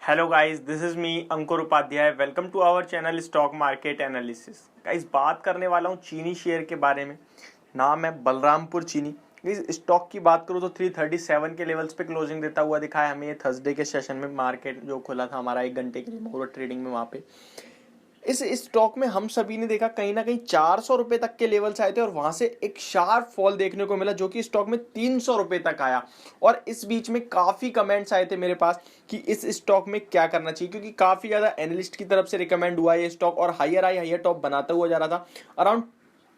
Hello guys, this is me Ankur Upadhyay. Welcome to our channel stock market analysis. Guys, बात करने वाला हूँ चीनी शेयर के बारे में। नाम है बलरामपुर चीनी। गाइस, स्टॉक की बात करूँ तो 337 के लेवल्स पे क्लोजिंग देता हुआ दिखा है हमें ये थर्सडे के सेशन में। मार्केट जो खुला था हमारा 1 घंटे के लिए मोर ट्रेडिंग में, वहाँ पे इस स्टॉक में हम सभी ने देखा कहीं ना कहीं 400 रुपए तक के लेवल्स आए थे और वहां से एक शार्प फॉल देखने को मिला जो कि स्टॉक में 300 रुपए तक आया। और इस बीच में काफी कमेंट्स आए थे मेरे पास कि इस स्टॉक में क्या करना चाहिए, क्योंकि काफी ज्यादा एनालिस्ट की तरफ से रिकमेंड हुआ ये स्टॉक और हायर आई हायर टॉप बनाता हुआ जा रहा था। अराउंड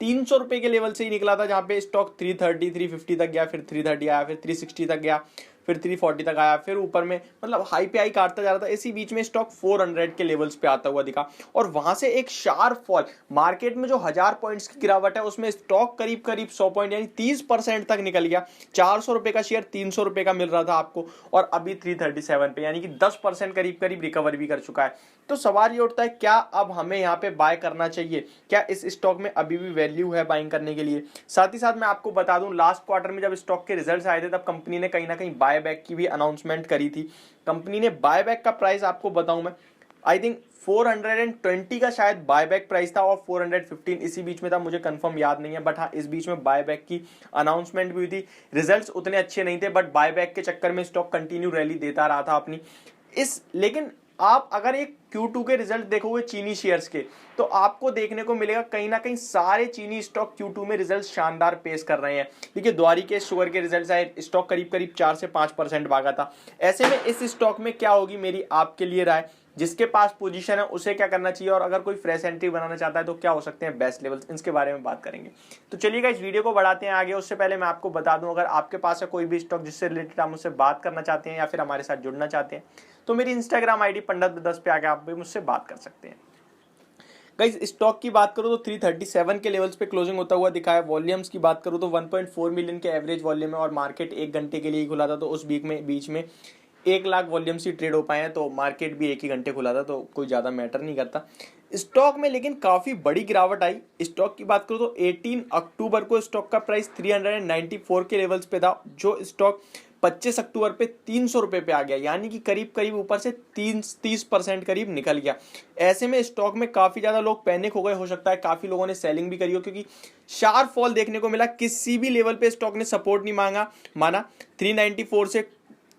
300 रुपए के लेवल से ही निकला था, जहां पे स्टॉक 330 350 तक गया, फिर 330 आया, फिर 360 तक गया, फिर 340 तक आया, फिर ऊपर में मतलब हाई पे हाई काटता जा रहा था। इसी बीच में स्टॉक 400 के लेवल्स पे आता हुआ दिखा और वहां से एक शार्प फॉल। मार्केट में जो 1000 पॉइंट्स की गिरावट है उसमें स्टॉक करीब करीब 100 पॉइंट यानी 30% तक निकल गया। 400 रुपए का शेयर 300 रुपए का मिल रहा था आपको और अभी 337 पे, यानी कि 10% करीब करीब रिकवर भी कर चुका है। तो सवाल ये उठता है, क्या अब हमें यहाँ पे बाय करना चाहिए? क्या इस स्टॉक में अभी भी वैल्यू है बाइंग करने के लिए? साथ ही साथ मैं आपको बता दूं, लास्ट क्वार्टर में जब स्टॉक के रिजल्ट्स आए थे तब कंपनी ने कहीं ना कहीं बायबैक की भी अनाउंसमेंट करी थी। कंपनी ने बायबैक का प्राइस आपको बताऊं मैं, आई थिंक 420 का शायद बायबैक प्राइस था और 415 इसी बीच में था, मुझे कंफर्म याद नहीं है। बट हाँ, इस बीच में बायबैक की अनाउंसमेंट भी हुई थी। रिजल्ट्स उतने अच्छे नहीं थे बट बायबैक के चक्कर में स्टॉक कंटिन्यू रैली देता रहा था अपनी। लेकिन आप अगर एक Q2 के रिजल्ट देखोगे चीनी शेयर्स के, तो आपको देखने को मिलेगा कहीं ना कहीं सारे चीनी स्टॉक Q2 में रिजल्ट शानदार पेश कर रहे हैं। देखिए, द्वारी के शुगर के रिजल्ट आए, स्टॉक करीब करीब 4 से 5% भागा था। ऐसे में इस स्टॉक में क्या होगी, मेरी आपके लिए राय। जिसके पास पोजीशन है उसे क्या करना चाहिए और अगर कोई फ्रेश एंट्री बनाना चाहता है तो क्या हो सकते हैं बेस्ट लेवल्स, इसके बारे में बात करेंगे। तो चलिएगा इस वीडियो को बढ़ाते हैं आगे। उससे पहले मैं आपको बता दूं, अगर आपके पास है कोई भी स्टॉक जिससे रिलेटेड आप मुझसे बात करना चाहते हैं या फिर हमारे साथ जुड़ना चाहते हैं, तो मेरी इंस्टाग्राम आईडी पंडित10 पे आके आप भी मुझसे बात कर सकते हैं। गाइस, स्टॉक की बात करूं तो 337 के लेवल्स पे क्लोजिंग होता हुआ दिखा है। वॉल्यूम्स की बात करूं तो 1.4 मिलियन के एवरेज वॉल्यूम है और मार्केट 1 घंटे के लिए ही खुला था, तो उस बीच में 1 लाख वॉल्यूम्स ही ट्रेड हो पाए हैं। तो मार्केट भी 1 ही घंटे खुला था, तो कोई ज़्यादा मैटर नहीं करता स्टॉक में। लेकिन काफ़ी बड़ी गिरावट आई। स्टॉक की बात करूं तो 18 अक्टूबर को स्टॉक का प्राइस 394 के लेवल्स पे था, जो स्टॉक 25 अक्टूबर पे 300 रुपए पे आ गया, यानी कि करीब करीब ऊपर से 30% करीब निकल गया। ऐसे में स्टॉक में काफी ज्यादा लोग पैनिक हो गए, हो सकता है काफी लोगों ने सेलिंग भी करी हो, क्योंकि शार्प फॉल देखने को मिला। किसी भी लेवल पे स्टॉक ने सपोर्ट नहीं माना। 394 से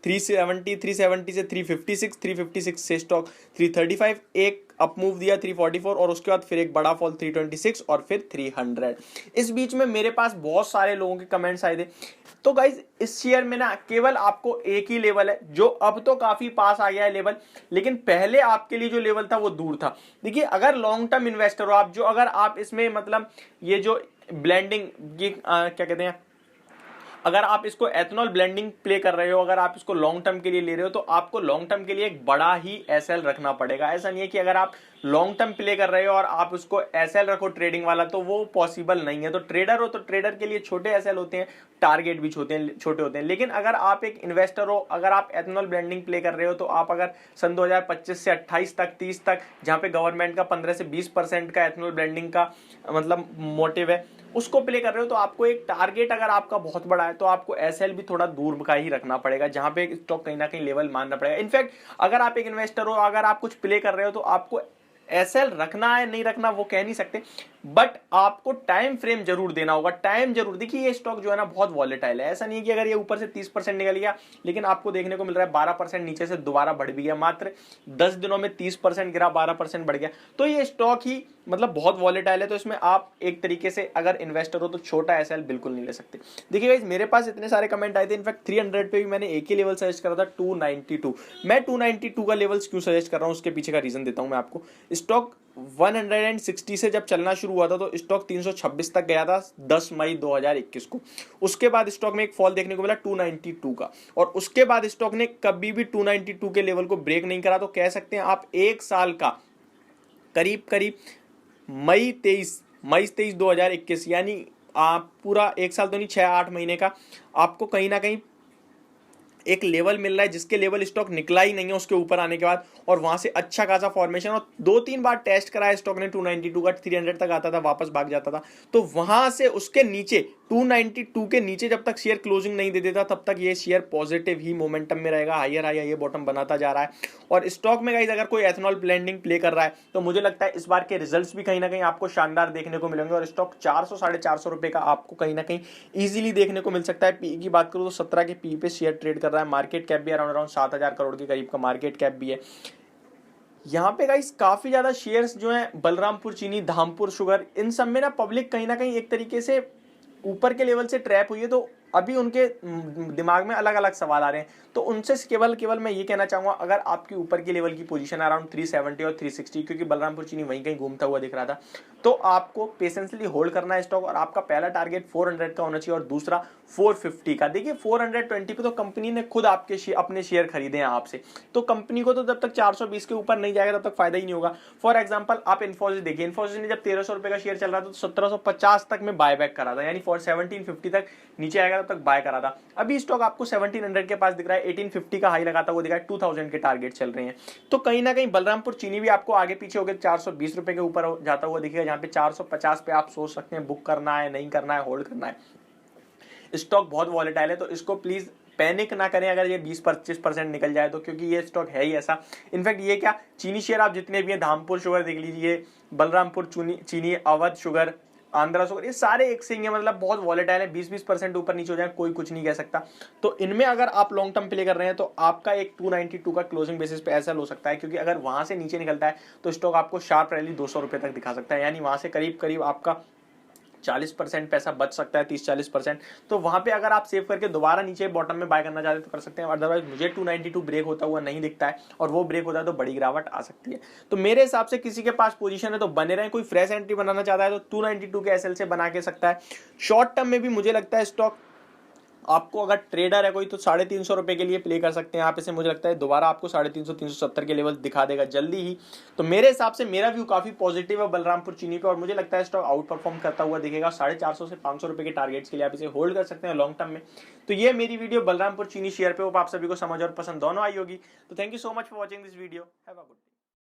370, 370 से 356, 356 से स्टॉक 335, एक अप मूव दिया 344 और उसके बाद फिर एक बड़ा फॉल 326 और फिर 300। इस बीच में मेरे पास बहुत सारे लोगों के कमेंट्स आए थे। तो गाइज, इस शेयर में ना केवल आपको एक ही लेवल है जो अब तो काफी पास आ गया है लेवल, लेकिन पहले आपके लिए जो लेवल था वो दूर था। देखिए, अगर लॉन्ग टर्म इन्वेस्टर हो आप, जो अगर आप इसमें मतलब ये जो ब्लेंडिंग क्या कहते हैं, अगर आप इसको एथनॉल ब्लेंडिंग प्ले कर रहे हो, अगर आप इसको लॉन्ग टर्म के लिए ले रहे हो, तो आपको लॉन्ग टर्म के लिए एक बड़ा ही एसएल रखना पड़ेगा। ऐसा नहीं है कि अगर आप लॉन्ग टर्म प्ले कर रहे हो और आप उसको एसएल रखो ट्रेडिंग वाला, तो वो पॉसिबल नहीं है। तो ट्रेडर हो तो ट्रेडर के लिए छोटे एसएल होते हैं, टारगेट भी छोटे होते हैं। लेकिन अगर आप एक इन्वेस्टर हो, अगर आप एथनॉल ब्लेंडिंग प्ले कर रहे हो, तो आप अगर सन 2025 से 28 तक 30 तक, जहां पे गवर्नमेंट का 15 से 20% का एथनॉल ब्लेंडिंग का मतलब मोटिव है, उसको प्ले कर रहे हो, तो आपको एक टारगेट अगर आपका बहुत बड़ा है तो आपको एसएल भी थोड़ा दूर का ही रखना पड़ेगा, जहां पे स्टॉक कहीं ना कहीं लेवल मानना पड़ेगा। इनफैक्ट अगर आप एक इन्वेस्टर हो, अगर आप कुछ प्ले कर रहे हो, तो आपको एसएल रखना है नहीं रखना वो कह नहीं सकते, बट आपको टाइम फ्रेम जरूर देना होगा। टाइम जरूर देखिए, ये स्टॉक जो है ना बहुत वॉलेटाइल है। ऐसा नहीं है कि अगर ये ऊपर से 30% निकल गया, लेकिन आपको देखने को मिल रहा है 12% नीचे से दोबारा बढ़ भी गया। मात्र 10 दिनों में 30% गिरा, 12% बढ़ गया। तो ये स्टॉक ही मतलब बहुत वॉलेटाइल है। तो इसमें आप एक तरीके से अगर इन्वेस्टर हो तो छोटा एसएल बिल्कुल नहीं ले सकते। देखिए गाइस, मेरे पास इतने सारे कमेंट आए थे। इनफैक्ट 300 पे भी मैंने एक ही लेवल सजेस्ट करा था, 292। मैं 292 का लेवल क्यों सजेस्ट कर रहा हूं, उसके पीछे का रीजन देता हूं मैं आपको। स्टॉक 160 से जब चलना शुरू हुआ था तो स्टॉक 326 तक गया था 10 मई 2021 को। उसके बाद स्टॉक में एक फॉल देखने को मिला 292 का, और उसके बाद स्टॉक ने कभी भी 292 के लेवल को ब्रेक नहीं करा। तो कह सकते हैं आप एक साल का करीब करीब मई 23 2021, यानी आप पूरा एक साल तो नहीं, 6-8 महीने का आपको कहीं ना कहीं एक लेवल मिल रहा है जिसके लेवल स्टॉक निकला ही नहीं है उसके ऊपर आने के बाद, और वहां से अच्छा खासा फॉर्मेशन, और 2-3 बार टेस्ट करा है स्टॉक ने 292 का, 300 तक आता था वापस भाग जाता था। तो वहां से उसके नीचे 292 के नीचे जब तक शेयर क्लोजिंग नहीं दे देता तब तक ये शेयर पॉजिटिव ही मोमेंटम में रहेगा, हायर हाई हाई बॉटम बनाता जा रहा है। और स्टॉक में गाइस अगर कोई एथेनॉल ब्लेंडिंग प्ले कर रहा है तो मुझे लगता है इस बार के रिजल्ट्स भी कहीं ना कहीं आपको शानदार देखने को मिलेंगे, और स्टॉक 400-450 रुपए का आपको कहीं ना कहीं इजीली देखने को मिल सकता है। पी की बात करूं तो 17 के पी पे शेयर ट्रेड कर रहा है, मार्केट कैप भी अराउंड 7,000 करोड़ के करीब का मार्केट कैप भी है। यहाँ पे गाइस काफी ज्यादा शेयर्स जो हैं बलरामपुर चीनी, धामपुर शुगर, इन सब में ना पब्लिक कहीं ना कहीं एक तरीके से ऊपर के लेवल से ट्रैप हुई है, तो अभी उनके दिमाग में अलग अलग सवाल आ रहे हैं। तो उनसे केवल मैं ये कहना चाहूंगा, अगर आपकी ऊपर की लेवल की पोजीशन अराउंड 370 और 360, क्योंकि बलरामपुर चीनी वहीं कहीं घूमता हुआ दिख रहा था, तो आपको पेशेंसली होल्ड करना है स्टॉक, और आपका पहला टारगेट 400 का होना चाहिए और दूसरा 450 का। देखिए 420 पे तो कंपनी ने खुद अपने शेयर खरीदे हैं आपसे, तो कंपनी को तो जब तक 420 के ऊपर नहीं जाएगा तब तक फायदा ही नहीं होगा। फॉर एग्जाम्पल आप इन्फोसिस देखिए, इन्फोसिस ने जब 1300 रुपए का शेयर चल रहा था तो 1750 तक में बायबैक करा था, यानी 1750 तक नीचे आएगा तब तक बाय करा था। अभी स्टॉक आपको 1700 के पास दिख रहा है, 1850 का हाई लगाता हुआ दिख रहा है, 2000 के टारगेट चल रहे हैं। तो कहीं ना कहीं बलरामपुर चीनी भी आपको आगे पीछे होकर 420 रुपए के ऊपर जाता हुआ दिखेगा, जहां पे 450 पे आप सोच सकते हैं बुक करना है, नहीं करना है, होल्ड करना है। स्टॉक बहुत वॉलेटाइल है, तो इसको प्लीज पैनिक ना करें अगर ये 20-25% निकल जाए तो, क्योंकि ये स्टॉक है ही ऐसा। इनफैक्ट ये क्या, चीनी शेयर आप जितने भी हैं, धामपुर शुगर देख लीजिए, बलरामपुर चीनी, अवध शुगर, आंध्रा शुगर, ये सारे एक से ही है, मतलब बहुत वॉलेटाइल है। 20% ऊपर नीचे हो जाए कोई कुछ नहीं कह सकता। तो इनमें अगर आप लॉन्ग टर्म प्ले कर रहे हैं तो आपका एक 292 का क्लोजिंग बेसिस पे ऐसा हो सकता है, क्योंकि अगर वहां से नीचे निकलता है तो स्टॉक आपको शार्प रैली 200 रुपए तक दिखा सकता है, यानी वहां से करीब करीब आपका 40% पैसा बच सकता है, 30-40%। तो वहां पे अगर आप सेव करके दोबारा नीचे बॉटम में बाय करना चाहते हैं तो कर सकते हैं, अदरवाइज मुझे 292 ब्रेक होता हुआ नहीं दिखता है, और वो ब्रेक होता है तो बड़ी गिरावट आ सकती है। तो मेरे हिसाब से किसी के पास पोजीशन है तो बने रहे, कोई फ्रेश एंट्री बनाना चाहता है तो 292 के एसएल से बना के सकता है। शॉर्ट टर्म में भी मुझे लगता है स्टॉक आपको, अगर ट्रेडर है कोई, तो 350 रुपए के लिए प्ले कर सकते हैं आप इसे। मुझे लगता है दोबारा आपको 350-370 के लेवल दिखा देगा जल्दी ही। तो मेरे हिसाब से मेरा व्यू काफी पॉजिटिव है बलरामपुर चीनी पे, और मुझे लगता है स्टॉक आउट परफॉर्म करता हुआ दिखेगा। 450 से 500 रुपए के टारगेट्स के लिए आप इसे होल्ड कर सकते हैं लॉन्ग टर्म में। तो ये मेरी वीडियो बलरामपुर चीनी शेयर पे, आप सभी को समझ और पसंद दोनों आई होगी। तो thank you so much for watching this video, have a good day.